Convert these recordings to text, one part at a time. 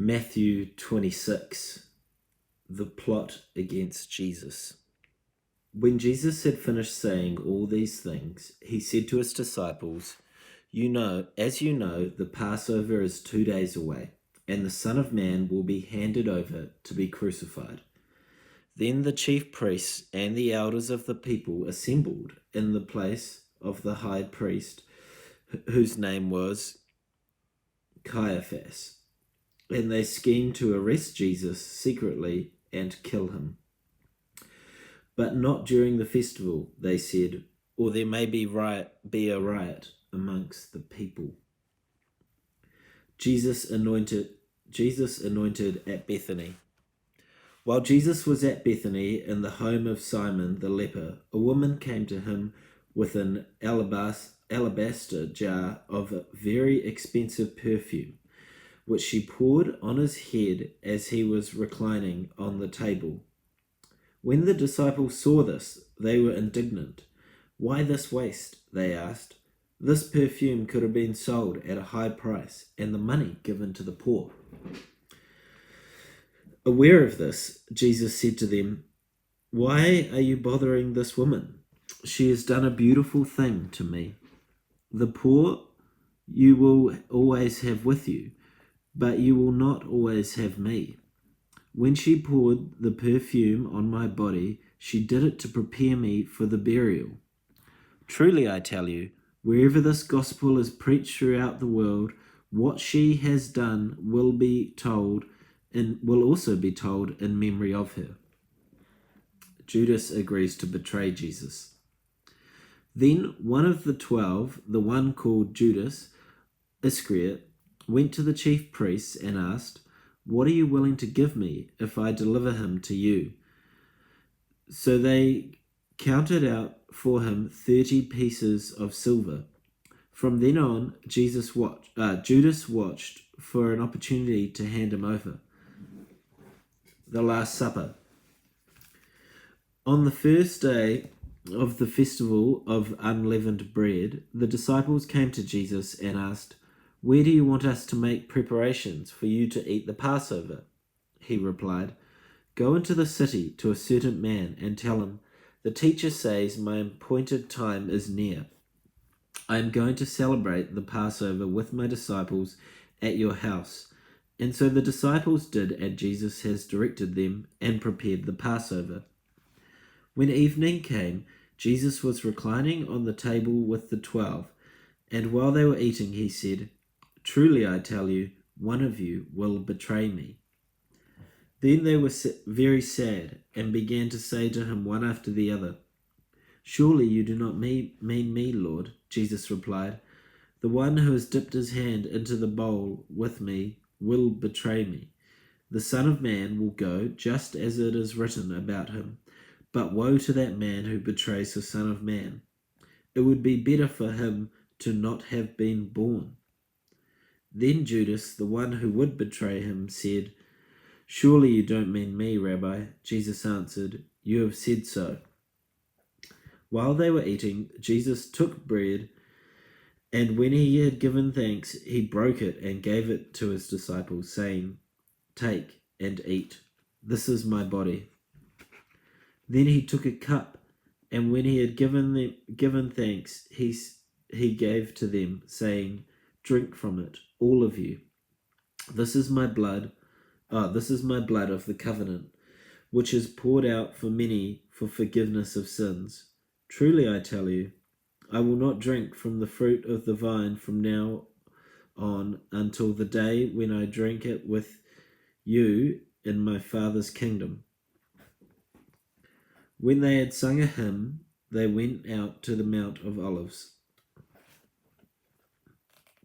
Matthew 26, the plot against Jesus. When Jesus had finished saying all these things, he said to his disciples, As you know, the Passover is 2 days away, and the Son of Man will be handed over to be crucified. Then the chief priests and the elders of the people assembled in the place of the high priest, whose name was Caiaphas. And they schemed to arrest Jesus secretly and kill him. But not during the festival, they said, or there may be a riot amongst the people. Jesus anointed at Bethany. While Jesus was at Bethany in the home of Simon the leper, a woman came to him with an alabaster jar of a very expensive perfume, which she poured on his head as he was reclining on the table. When the disciples saw this, they were indignant. "Why this waste?" they asked. "This perfume could have been sold at a high price and the money given to the poor." Aware of this, Jesus said to them, "Why are you bothering this woman? She has done a beautiful thing to me. The poor you will always have with you, but you will not always have me. When she poured the perfume on my body, she did it to prepare me for the burial. Truly I tell you, wherever this gospel is preached throughout the world, what she has done will also be told in memory of her." Judas agrees to betray Jesus. Then one of the 12, the one called Judas Iscariot, went to the chief priests and asked, "What are you willing to give me if I deliver him to you?" So they counted out for him 30 pieces of silver. From then on, Judas watched for an opportunity to hand him over. The Last Supper. On the first day of the festival of unleavened bread, the disciples came to Jesus and asked, "Where do you want us to make preparations for you to eat the Passover?" He replied, "Go into the city to a certain man and tell him, 'The teacher says my appointed time is near. I am going to celebrate the Passover with my disciples at your house.'" And so the disciples did as Jesus has directed them and prepared the Passover. When evening came, Jesus was reclining on the table with the 12, and while they were eating, he said, "Truly I tell you, one of you will betray me." Then they were very sad and began to say to him one after the other, "Surely you do not mean me, Lord." Jesus replied, "The one who has dipped his hand into the bowl with me will betray me. The Son of Man will go just as it is written about him, but woe to that man who betrays the Son of Man. It would be better for him to not have been born." Then Judas, the one who would betray him, said, "Surely you don't mean me, Rabbi." Jesus answered, "You have said so." While they were eating, Jesus took bread, and when he had given thanks, he broke it and gave it to his disciples, saying, "Take and eat. This is my body." Then he took a cup, and when he had given thanks, he gave to them, saying, "Drink from it, all of you. This is my blood of the covenant, which is poured out for many for forgiveness of sins. Truly I tell you, I will not drink from the fruit of the vine from now on until the day when I drink it with you in my Father's kingdom." When they had sung a hymn, they went out to the Mount of Olives.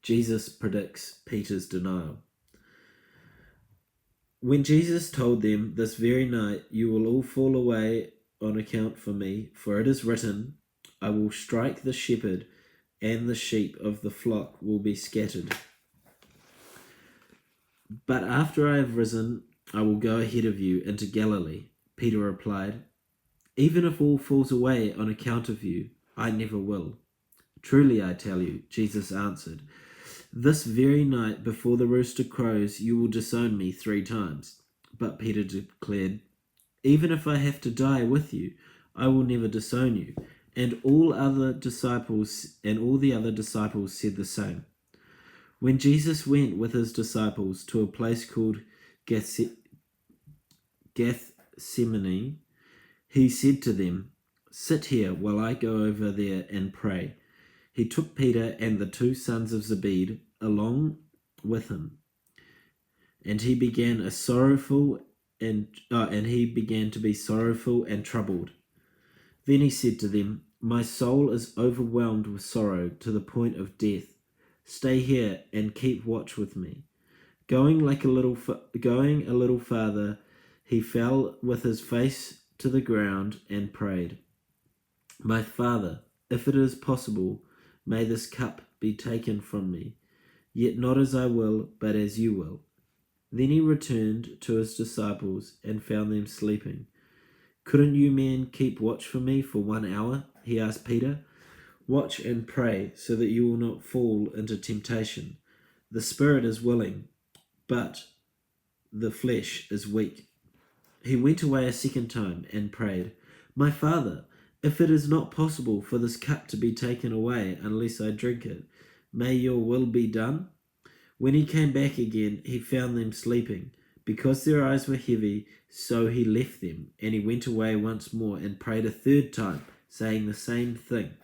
Jesus predicts Peter's denial. When Jesus told them, "This very night you will all fall away on account for me, for it is written, 'I will strike the shepherd, and the sheep of the flock will be scattered.' But after I have risen, I will go ahead of you into Galilee." Peter replied, "Even if all falls away on account of you, I never will." "Truly I tell you," Jesus answered, This very night before the rooster crows, you will disown me 3 times. But Peter declared, even if I have to die with you, I will never disown you. And all the other disciples said the same. When Jesus went with his disciples to a place called Gethsemane, he said to them, sit here while I go over there and pray. He took Peter and the 2 sons of Zebedee along with him, and he began to be sorrowful and troubled. Then he said to them, my soul is overwhelmed with sorrow to the point of death. Stay here and keep watch with me. Going a little farther, he fell with his face to the ground and prayed, my Father, if it is possible, may this cup be taken from me, yet not as I will, but as you will. Then he returned to his disciples and found them sleeping. Couldn't you men keep watch for me for 1 hour? He asked Peter. Watch and pray so that you will not fall into temptation. The spirit is willing, but the flesh is weak. He went away a second time and prayed, my Father, if it is not possible for this cup to be taken away unless I drink it, may your will be done. When he came back again, he found them sleeping. Because their eyes were heavy, so he left them, and he went away once more and prayed a 3rd time, saying the same thing.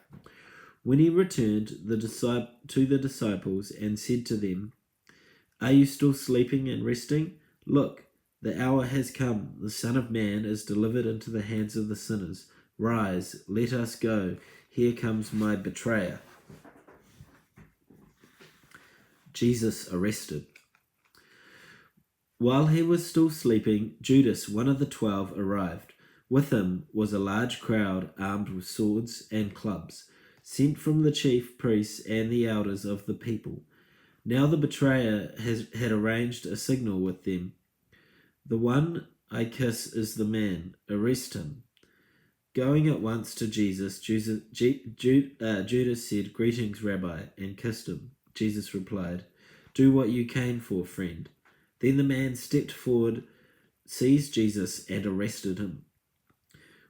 When he returned to the disciples and said to them, are you still sleeping and resting? Look, the hour has come. The Son of Man is delivered into the hands of the sinners. Rise, let us go. Here comes my betrayer. Jesus arrested. While he was still sleeping, Judas, one of the 12, arrived. With him was a large crowd armed with swords and clubs, sent from the chief priests and the elders of the people. Now the betrayer had arranged a signal with them. The one I kiss is the man. Arrest him. Going at once to Jesus, Judas said, greetings, Rabbi, and kissed him. Jesus replied, do what you came for, friend. Then the man stepped forward, seized Jesus, and arrested him.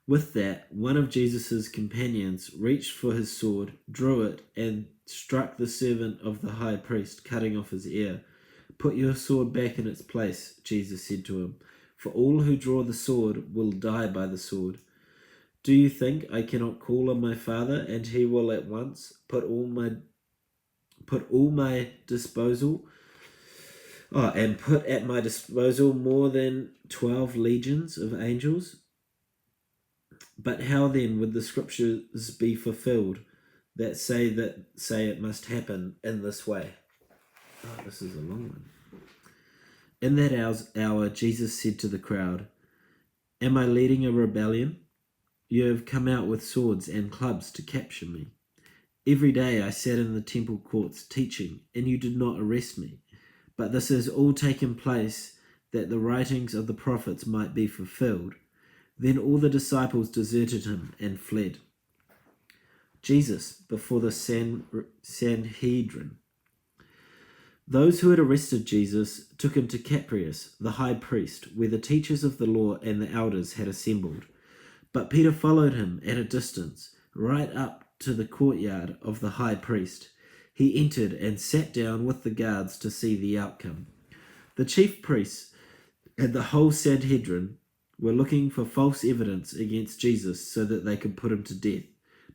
With that, one of Jesus' companions reached for his sword, drew it, and struck the servant of the high priest, cutting off his ear. Put your sword back in its place, Jesus said to him, for all who draw the sword will die by the sword. Do you think I cannot call on my Father, and he will at once put at my disposal more than 12 legions of angels? But how then would the scriptures be fulfilled that say it must happen in this way? Oh, this is a long one. In that hour, Jesus said to the crowd, am I leading a rebellion? You have come out with swords and clubs to capture me. Every day I sat in the temple courts teaching, and you did not arrest me. But this has all taken place that the writings of the prophets might be fulfilled. Then all the disciples deserted him and fled. Jesus before the Sanhedrin. Those who had arrested Jesus took him to Caprius, the high priest, where the teachers of the law and the elders had assembled. But Peter followed him at a distance, right up to the courtyard of the high priest. He entered and sat down with the guards to see the outcome. The chief priests and the whole Sanhedrin were looking for false evidence against Jesus so that they could put him to death,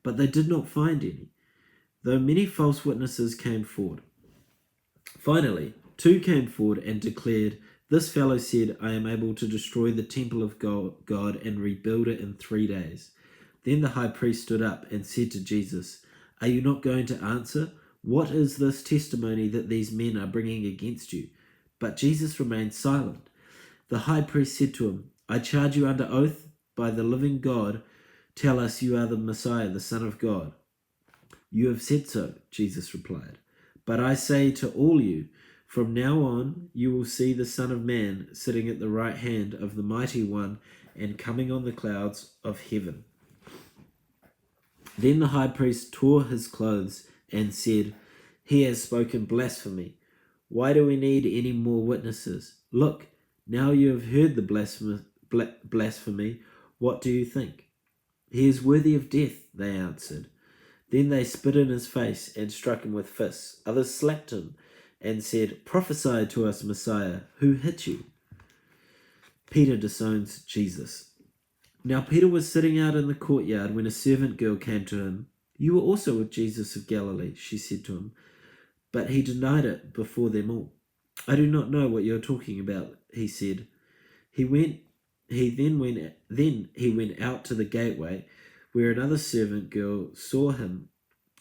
but they did not find any, though many false witnesses came forward. Finally, 2 came forward and declared, this fellow said, I am able to destroy the temple of God and rebuild it in 3 days. Then the high priest stood up and said to Jesus, are you not going to answer? What is this testimony that these men are bringing against you? But Jesus remained silent. The high priest said to him, I charge you under oath by the living God, tell us you are the Messiah, the Son of God. You have said so, Jesus replied. But I say to all you, from now on you will see the Son of Man sitting at the right hand of the Mighty One and coming on the clouds of heaven. Then the high priest tore his clothes and said, He has spoken blasphemy. Why do we need any more witnesses? Look, now you have heard the blasphemy. What do you think? He is worthy of death, they answered. Then they spit in his face and struck him with fists. Others slapped him and said, Prophesy to us, Messiah. Who hit you? Peter disowns Jesus. Now Peter was sitting out in the courtyard when a servant girl came to him. You were also with Jesus of Galilee, she said to him. But he denied it before them all. I do not know what you are talking about, he said. Then he went out to the gateway, where another servant girl saw him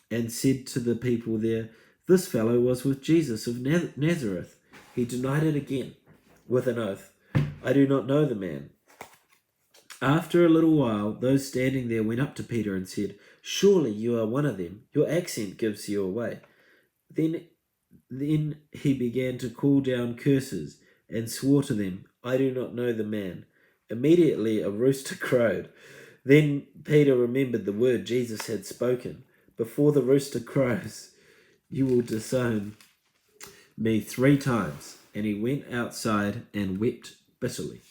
and said to the people there, This fellow was with Jesus of Nazareth. He denied it again with an oath. I do not know the man. After a little while, those standing there went up to Peter and said, Surely you are one of them. Your accent gives you away. Then he began to call down curses and swore to them, I do not know the man. Immediately a rooster crowed. Then Peter remembered the word Jesus had spoken. Before the rooster crows, you will disown me 3 times. And he went outside and wept bitterly.